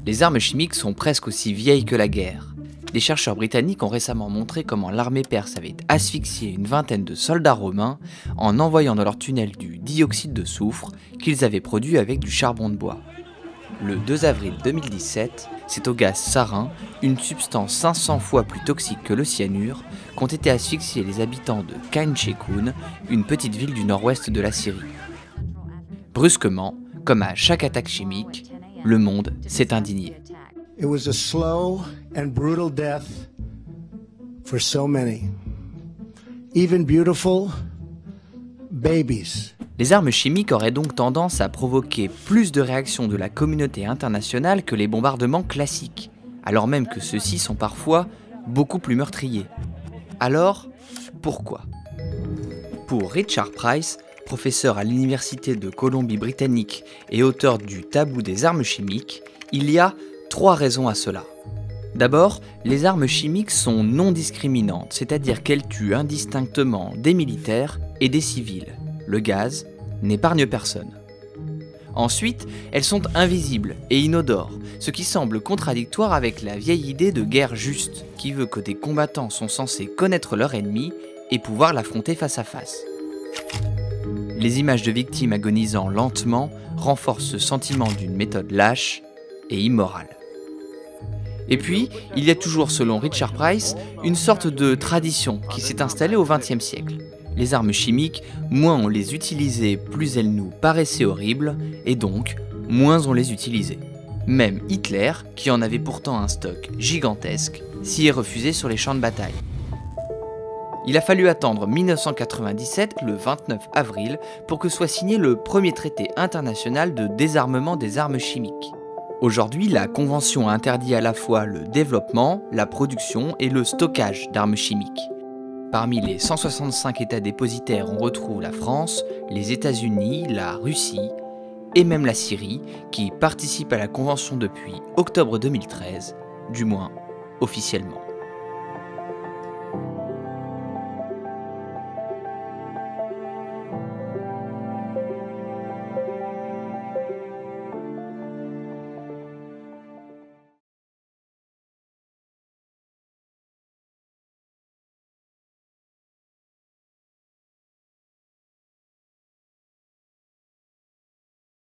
Les armes chimiques sont presque aussi vieilles que la guerre. Des chercheurs britanniques ont récemment montré comment l'armée perse avait asphyxié une vingtaine de soldats romains en envoyant dans leur tunnel du dioxyde de soufre qu'ils avaient produit avec du charbon de bois. Le 2 avril 2017, c'est au gaz sarin, une substance 500 fois plus toxique que le cyanure, qu'ont été asphyxiés les habitants de Khan Sheikhoun, une petite ville du nord-ouest de la Syrie. Brusquement, comme à chaque attaque chimique, le monde s'est indigné. It was a slow and brutal death for so many, even beautiful babies. Les armes chimiques auraient donc tendance à provoquer plus de réactions de la communauté internationale que les bombardements classiques, alors même que ceux-ci sont parfois beaucoup plus meurtriers. Alors, pourquoi ? Pour Richard Price, professeur à l'Université de Colombie-Britannique et auteur du Tabou des armes chimiques, il y a 3 raisons à cela. D'abord, les armes chimiques sont non discriminantes, c'est-à-dire qu'elles tuent indistinctement des militaires et des civils. Le gaz n'épargne personne. Ensuite, elles sont invisibles et inodores, ce qui semble contradictoire avec la vieille idée de guerre juste, qui veut que des combattants sont censés connaître leur ennemi et pouvoir l'affronter face à face. Les images de victimes agonisant lentement renforcent ce sentiment d'une méthode lâche et immorale. Et puis, il y a toujours, selon Richard Price, une sorte de tradition qui s'est installée au XXe siècle. Les armes chimiques, moins on les utilisait, plus elles nous paraissaient horribles, et donc, moins on les utilisait. Même Hitler, qui en avait pourtant un stock gigantesque, s'y est refusé sur les champs de bataille. Il a fallu attendre 1997, le 29 avril, pour que soit signé le premier traité international de désarmement des armes chimiques. Aujourd'hui, la Convention interdit à la fois le développement, la production et le stockage d'armes chimiques. Parmi les 165 États dépositaires, on retrouve la France, les États-Unis, la Russie et même la Syrie, qui participent à la Convention depuis octobre 2013, du moins officiellement.